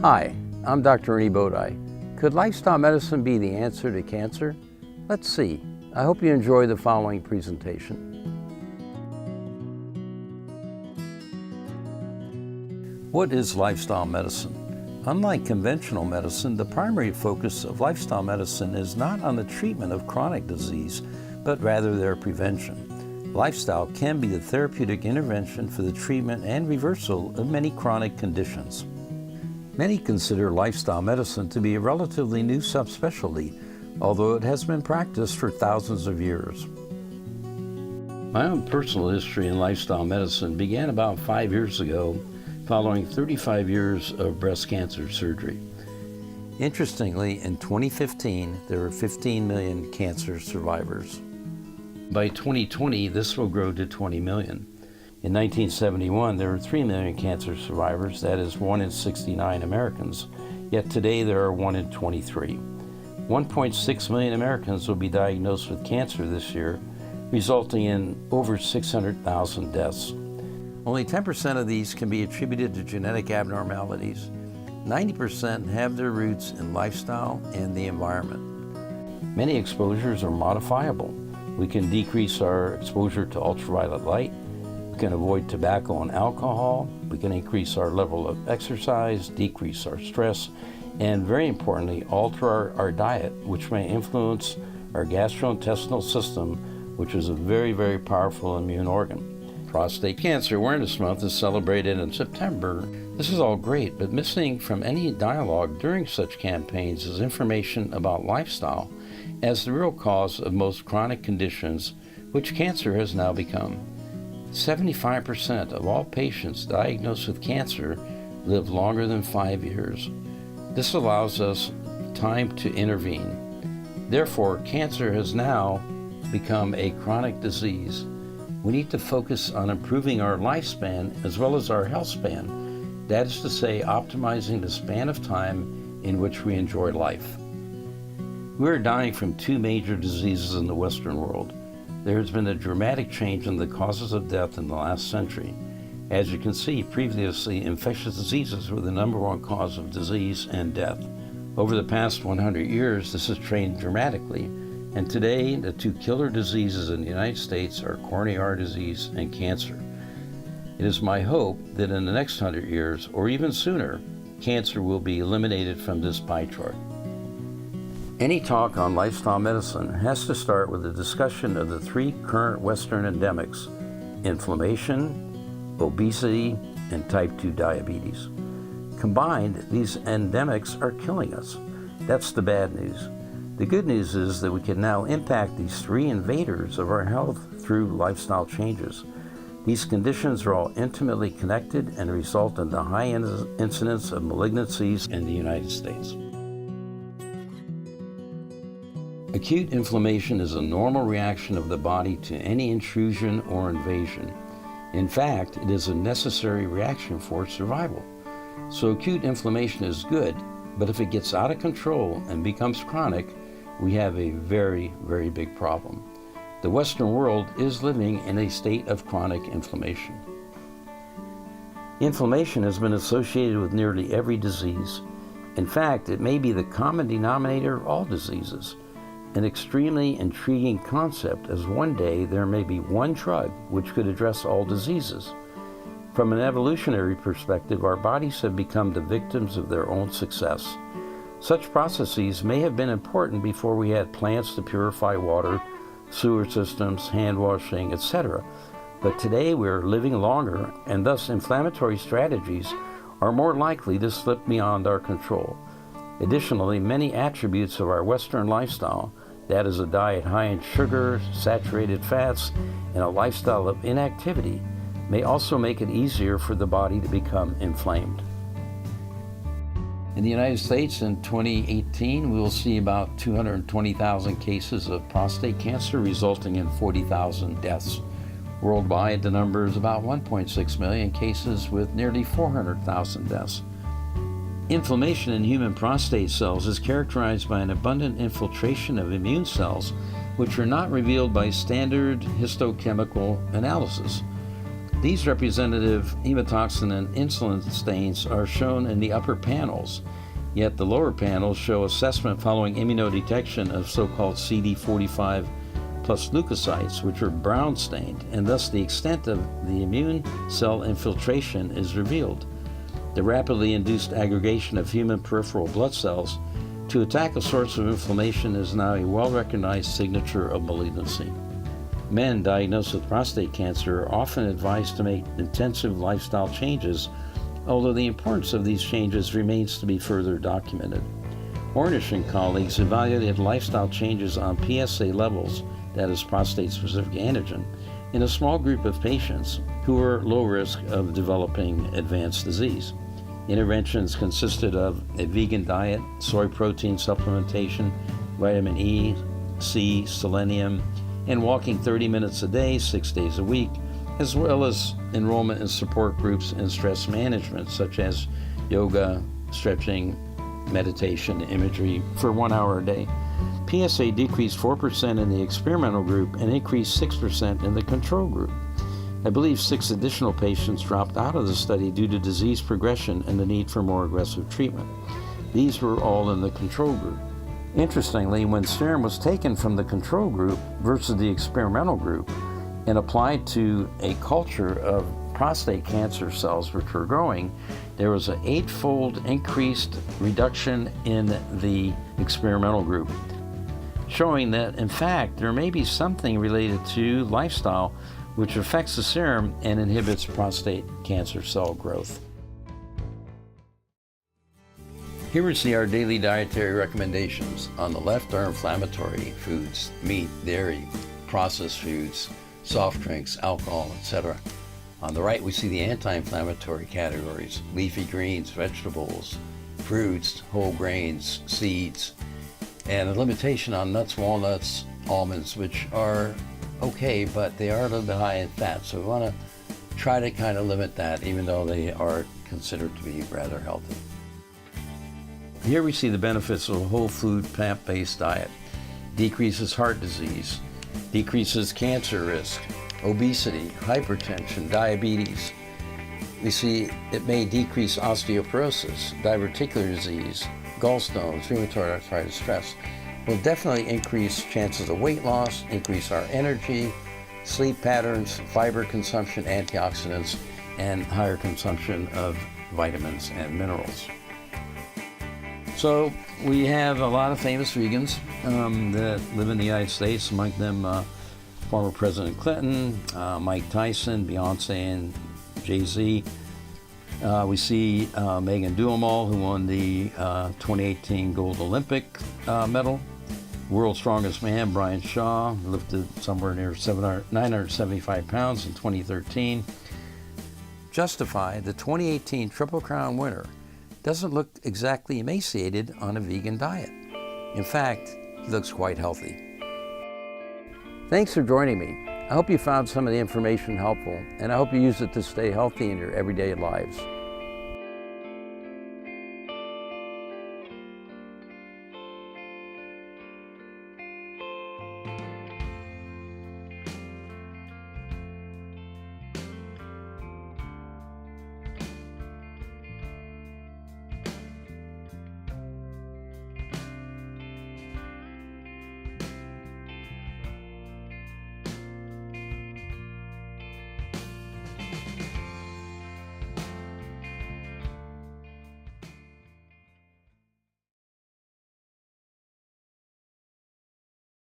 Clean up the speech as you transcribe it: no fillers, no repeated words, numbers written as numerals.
Hi, I'm Dr. Ernie Bodai. Could lifestyle medicine be the answer to cancer? Let's see. I hope you enjoy the following presentation. What is lifestyle medicine? Unlike conventional medicine, the primary focus of lifestyle medicine is not on the treatment of chronic disease, but rather their prevention. Lifestyle can be the therapeutic intervention for the treatment and reversal of many chronic conditions. Many consider lifestyle medicine to be a relatively new subspecialty, although it has been practiced for thousands of years. My own personal history in lifestyle medicine began about 5 years ago, following 35 years of breast cancer surgery. Interestingly, in 2015, there were 15 million cancer survivors. By 2020, this will grow to 20 million. In 1971, there were 3 million cancer survivors, that is 1 in 69 Americans, yet today there are 1 in 23. 1.6 million Americans will be diagnosed with cancer this year, resulting in over 600,000 deaths. Only 10% of these can be attributed to genetic abnormalities. 90% have their roots in lifestyle and the environment. Many exposures are modifiable. We can decrease our exposure to ultraviolet light, we can avoid tobacco and alcohol, we can increase our level of exercise, decrease our stress, and very importantly, alter our diet, which may influence our gastrointestinal system, which is a very, very powerful immune organ. Prostate Cancer Awareness Month is celebrated in September. This is all great, but missing from any dialogue during such campaigns is information about lifestyle as the real cause of most chronic conditions, which cancer has now become. 75% of all patients diagnosed with cancer live longer than 5 years. This allows us time to intervene. Therefore, cancer has now become a chronic disease. We need to focus on improving our lifespan as well as our health span. That is to say, optimizing the span of time in which we enjoy life. We are dying from 2 major diseases in the Western world. There has been a dramatic change in the causes of death in the last century. As you can see, previously, infectious diseases were the #1 cause of disease and death. Over the past 100 years, this has changed dramatically, and today, the 2 killer diseases in the United States are coronary heart disease and cancer. It is my hope that in the next 100 years, or even sooner, cancer will be eliminated from this pie chart. Any talk on lifestyle medicine has to start with a discussion of the 3 current Western endemics: inflammation, obesity, and type 2 diabetes. Combined, these endemics are killing us. That's the bad news. The good news is that we can now impact these 3 invaders of our health through lifestyle changes. These conditions are all intimately connected and result in the high incidence of malignancies in the United States. Acute inflammation is a normal reaction of the body to any intrusion or invasion. In fact, it is a necessary reaction for survival. So acute inflammation is good, but if it gets out of control and becomes chronic, we have a very, very big problem. The Western world is living in a state of chronic inflammation. Inflammation has been associated with nearly every disease. In fact, it may be the common denominator of all diseases. An extremely intriguing concept, as one day there may be one drug which could address all diseases. From an evolutionary perspective, our bodies have become the victims of their own success. Such processes may have been important before we had plants to purify water, sewer systems, hand washing, etc. But today we are living longer, and thus inflammatory strategies are more likely to slip beyond our control. Additionally, many attributes of our Western lifestyle, that is a diet high in sugar, saturated fats, and a lifestyle of inactivity, may also make it easier for the body to become inflamed. In the United States in 2018, we will see about 220,000 cases of prostate cancer, resulting in 40,000 deaths. Worldwide, the number is about 1.6 million cases with nearly 400,000 deaths. Inflammation in human prostate cells is characterized by an abundant infiltration of immune cells, which are not revealed by standard histochemical analysis. These representative hematoxin and insulin stains are shown in the upper panels, yet the lower panels show assessment following immunodetection of so-called CD45 plus leukocytes, which are brown stained, and thus the extent of the immune cell infiltration is revealed. The rapidly induced aggregation of human peripheral blood cells to attack a source of inflammation is now a well-recognized signature of malignancy. Men diagnosed with prostate cancer are often advised to make intensive lifestyle changes, although the importance of these changes remains to be further documented. Ornish and colleagues evaluated lifestyle changes on PSA levels, that is prostate-specific antigen, in a small group of patients who were low risk of developing advanced disease. Interventions consisted of a vegan diet, soy protein supplementation, vitamin E, C, selenium, and walking 30 minutes a day, 6 days a week, as well as enrollment in support groups and stress management, such as yoga, stretching, meditation, imagery, for 1 hour a day. PSA decreased 4% in the experimental group and increased 6% in the control group. I believe 6 additional patients dropped out of the study due to disease progression and the need for more aggressive treatment. These were all in the control group. Interestingly, when serum was taken from the control group versus the experimental group and applied to a culture of prostate cancer cells which were growing, there was an 8-fold increased reduction in the experimental group, showing that, in fact, there may be something related to lifestyle which affects the serum and inhibits prostate cancer cell growth. Here we see our daily dietary recommendations. On the left are inflammatory foods, meat, dairy, processed foods, soft drinks, alcohol, etc. On the right we see the anti-inflammatory categories, leafy greens, vegetables, fruits, whole grains, seeds, and a limitation on nuts, walnuts, almonds, which are okay, but they are a little bit high in fat, so we want to try to kind of limit that, even though they are considered to be rather healthy. Here we see the benefits of a whole food plant-based diet. Decreases heart disease, decreases cancer risk, obesity, hypertension, diabetes. We see it may decrease osteoporosis, diverticular disease, gallstones, rheumatoid arthritis, stress. Will definitely increase chances of weight loss, increase our energy, sleep patterns, fiber consumption, antioxidants, and higher consumption of vitamins and minerals. So we have a lot of famous vegans that live in the United States, among them former President Clinton, Mike Tyson, Beyonce, and Jay-Z. We see Megan Duhamel, who won the 2018 Gold Olympic medal. World's Strongest Man, Brian Shaw, lifted somewhere near 975 pounds in 2013. Justify, the 2018 Triple Crown winner, doesn't look exactly emaciated on a vegan diet. In fact, he looks quite healthy. Thanks for joining me. I hope you found some of the information helpful, and I hope you use it to stay healthy in your everyday lives.